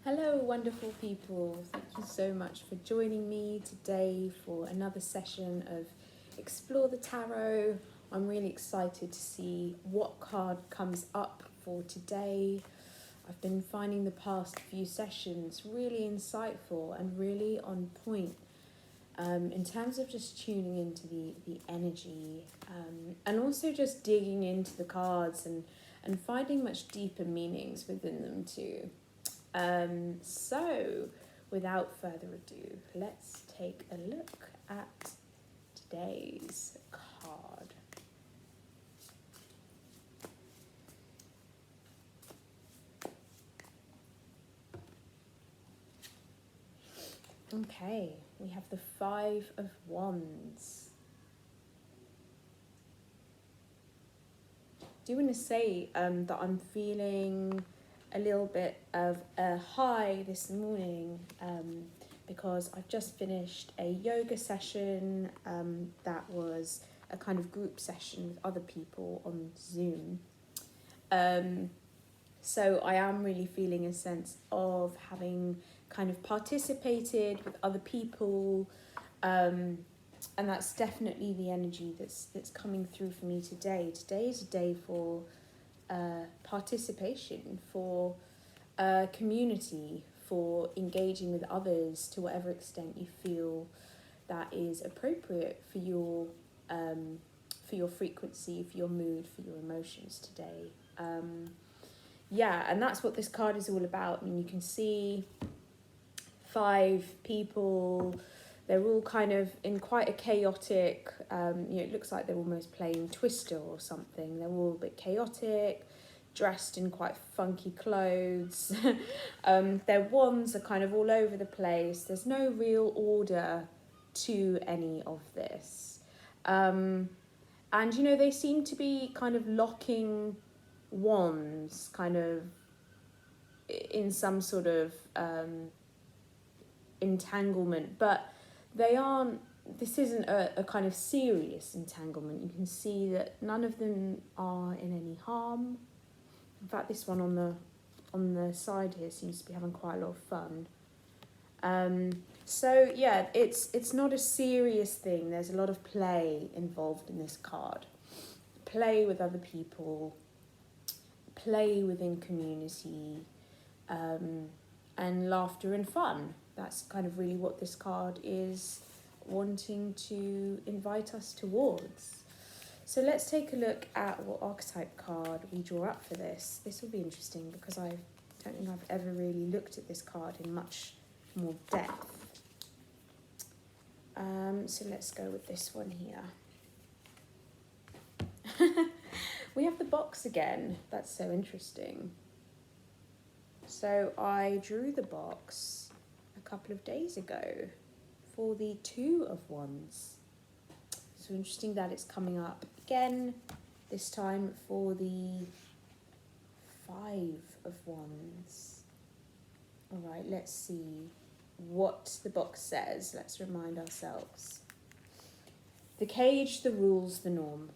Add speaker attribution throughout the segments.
Speaker 1: Hello, wonderful people. Thank you so much for joining me today for another session of Explore the Tarot. I'm really excited to see what card comes up for today. I've been finding the past few sessions really insightful and really on point in terms of just tuning into the energy and also just digging into the cards and finding much deeper meanings within them too. So, without further ado, let's take a look at today's card. Okay, we have the Five of Wands. Do you want to say that I'm feeling a little bit of a high this morning because I've just finished a yoga session that was a kind of group session with other people on Zoom. So I am really feeling a sense of having kind of participated with other people, and that's definitely the energy that's coming through for me today. Today is a day for participation, for community, for engaging with others to whatever extent you feel that is appropriate for your frequency, for your mood, for your emotions today. Yeah, and that's what this card is all about. I mean, you can see 5 people. They're all kind of in quite a chaotic, it looks like they're almost playing Twister or something. They're all a bit chaotic, dressed in quite funky clothes. Their wands are kind of all over the place. There's no real order to any of this. And, they seem to be kind of locking wands, kind of in some sort of entanglement, but they aren't. This isn't a kind of serious entanglement. You can see that none of them are in any harm. In fact, this one on the side here seems to be having quite a lot of fun. So yeah, it's not a serious thing. There's a lot of play involved in this card. Play with other people, play within community, and laughter and fun. That's kind of really what this card is wanting to invite us towards. So let's take a look at what archetype card we draw up for this. This will be interesting because I don't think I've ever really looked at this card in much more depth. So let's go with this one here. We have the box again. That's so interesting. So I drew the box a couple of days ago for the Two of Wands. So interesting that it's coming up again, this time for the Five of Wands. All right, let's see what the box says. Let's remind ourselves. The cage, the rules, the norm.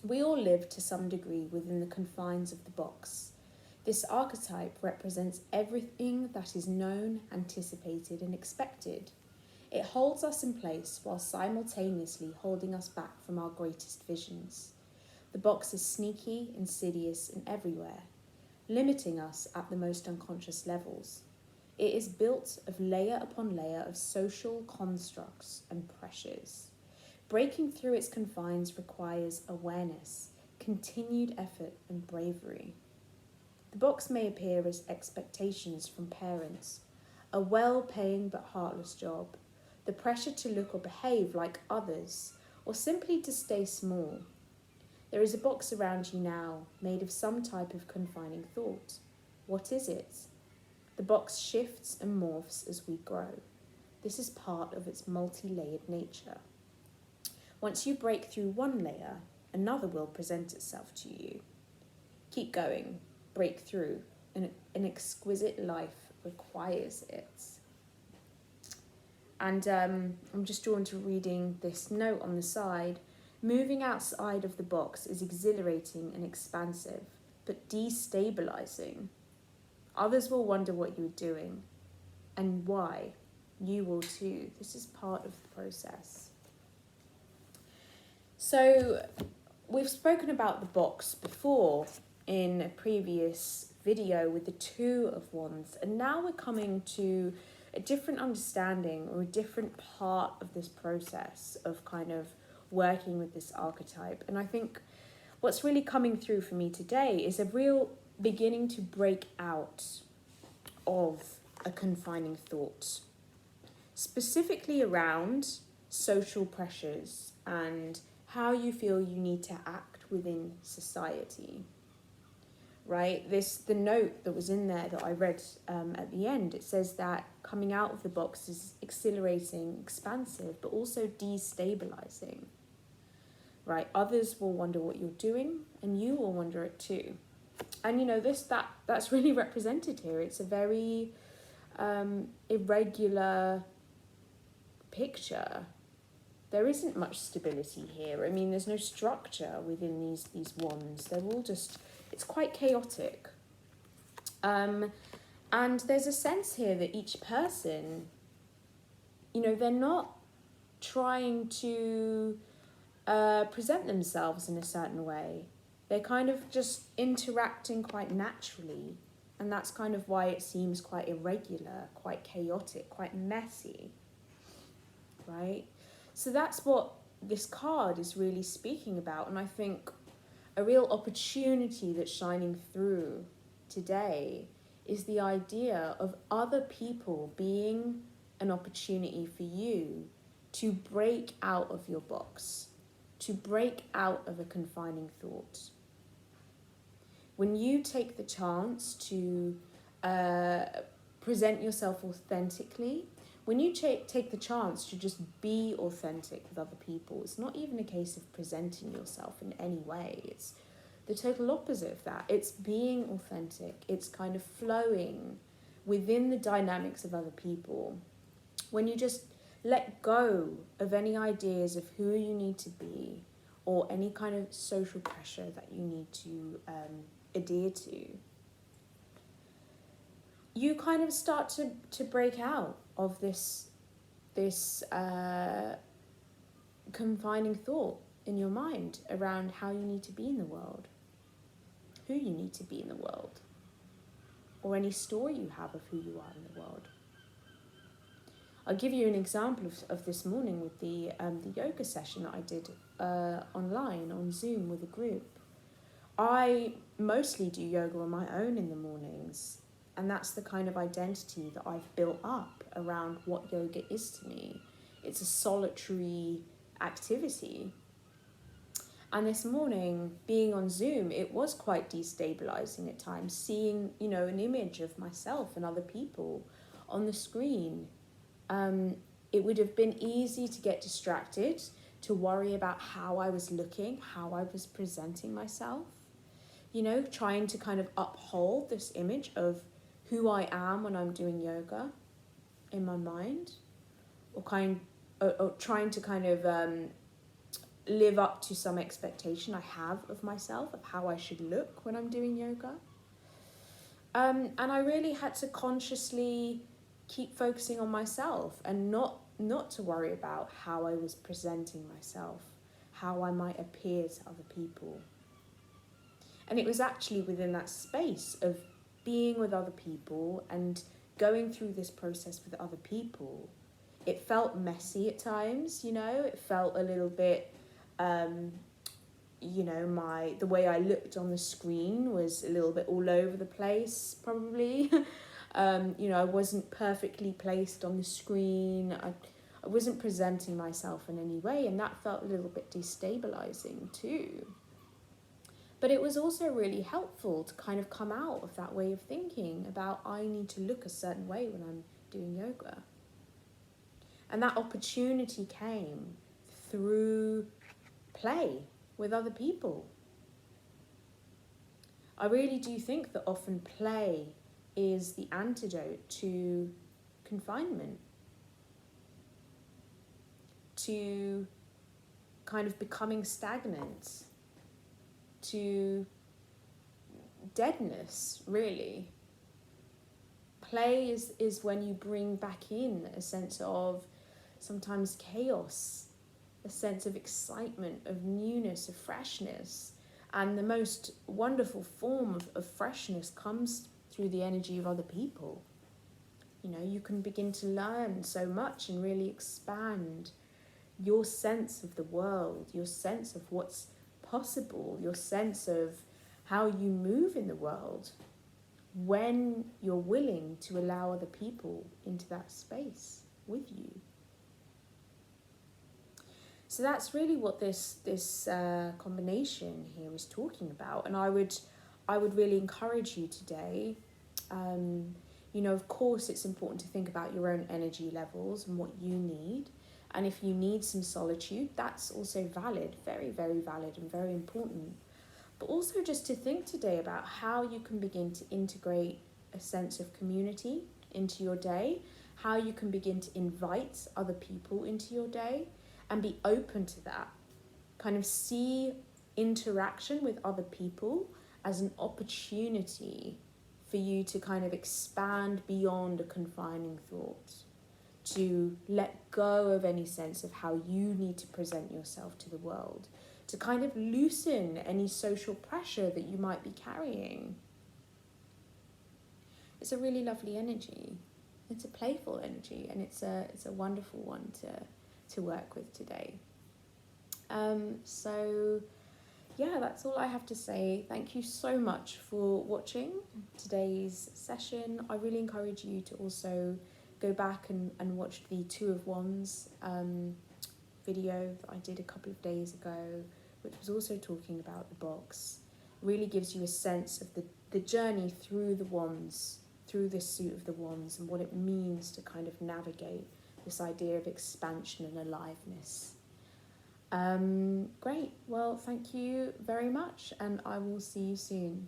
Speaker 1: We all live to some degree within the confines of the box. This archetype represents everything that is known, anticipated, and expected. It holds us in place while simultaneously holding us back from our greatest visions. The box is sneaky, insidious, and everywhere, limiting us at the most unconscious levels. It is built of layer upon layer of social constructs and pressures. Breaking through its confines requires awareness, continued effort, and bravery. The box may appear as expectations from parents, a well-paying but heartless job, the pressure to look or behave like others, or simply to stay small. There is a box around you now, made of some type of confining thought. What is it? The box shifts and morphs as we grow. This is part of its multi-layered nature. Once you break through one layer, another will present itself to you. Keep going, break through. An exquisite life requires it. And I'm just drawn to reading this note on the side. Moving outside of the box is exhilarating and expansive, but destabilizing. Others will wonder what you're doing and why. You will too. This is part of the process. So we've spoken about the box before in a previous video with the Two of Wands, and now we're coming to a different understanding or a different part of this process of kind of working with this archetype. And I think what's really coming through for me today is a real beginning to break out of a confining thought, specifically around social pressures and how you feel you need to act within society. Right, the note that was in there that I read at the end, it says that coming out of the box is exhilarating, expansive, but also destabilizing. Right, others will wonder what you're doing, and you will wonder it too. And you know, that's really represented here. It's a very irregular picture. There isn't much stability here. I mean, there's no structure within these wands. They're all just, it's quite chaotic. And there's a sense here that each person, you know, they're not trying to present themselves in a certain way. They're kind of just interacting quite naturally. And that's kind of why it seems quite irregular, quite chaotic, quite messy, right? So that's what this card is really speaking about. And I think a real opportunity that's shining through today is the idea of other people being an opportunity for you to break out of your box, to break out of a confining thought. When you take the chance to present yourself authentically, when you take the chance to just be authentic with other people, it's not even a case of presenting yourself in any way. It's the total opposite of that. It's being authentic. It's kind of flowing within the dynamics of other people. When you just let go of any ideas of who you need to be or any kind of social pressure that you need to adhere to, you kind of start to break out of this confining thought in your mind around how you need to be in the world, who you need to be in the world, or any story you have of who you are in the world. I'll give you an example of this morning with the yoga session that I did online on Zoom with a group. I mostly do yoga on my own in the mornings, and that's the kind of identity that I've built up around what yoga is to me. It's a solitary activity. And this morning, being on Zoom, it was quite destabilizing at times, seeing, you know, an image of myself and other people on the screen. It would have been easy to get distracted, to worry about how I was looking, how I was presenting myself, you know, trying to kind of uphold this image of who I am when I'm doing yoga in my mind, or trying to kind of live up to some expectation I have of myself, of how I should look when I'm doing yoga. And I really had to consciously keep focusing on myself and not to worry about how I was presenting myself, how I might appear to other people. And it was actually within that space of being with other people and going through this process with other people. It felt messy at times, you know, it felt a little bit, you know, the way I looked on the screen was a little bit all over the place, probably. You know, I wasn't perfectly placed on the screen. I wasn't presenting myself in any way, and that felt a little bit destabilizing too. But it was also really helpful to kind of come out of that way of thinking about I need to look a certain way when I'm doing yoga. And that opportunity came through play with other people. I really do think that often play is the antidote to confinement, to kind of becoming stagnant, to deadness, really. play is when you bring back in a sense of sometimes chaos, a sense of excitement, of newness, of freshness. And the most wonderful form of freshness comes through the energy of other people. You know, you can begin to learn so much and really expand your sense of the world, your sense of what's possible, your sense of how you move in the world when you're willing to allow other people into that space with you. So that's really what this combination here is talking about. And I would really encourage you today, you know, of course it's important to think about your own energy levels and what you need. And if you need some solitude, that's also valid, very, very valid and very important. But also just to think today about how you can begin to integrate a sense of community into your day, how you can begin to invite other people into your day and be open to that. Kind of see interaction with other people as an opportunity for you to kind of expand beyond a confining thought, to let go of any sense of how you need to present yourself to the world, to kind of loosen any social pressure that you might be carrying. It's a really lovely energy. It's a playful energy, and it's a wonderful one to work with today. So yeah, that's all I have to say. Thank you so much for watching today's session. I really encourage you to also go back and watch the Two of Wands video that I did a couple of days ago, which was also talking about the box. Really gives you a sense of the journey through the wands, through this suit of the wands, and what it means to kind of navigate this idea of expansion and aliveness. Great. Well, thank you very much, and I will see you soon.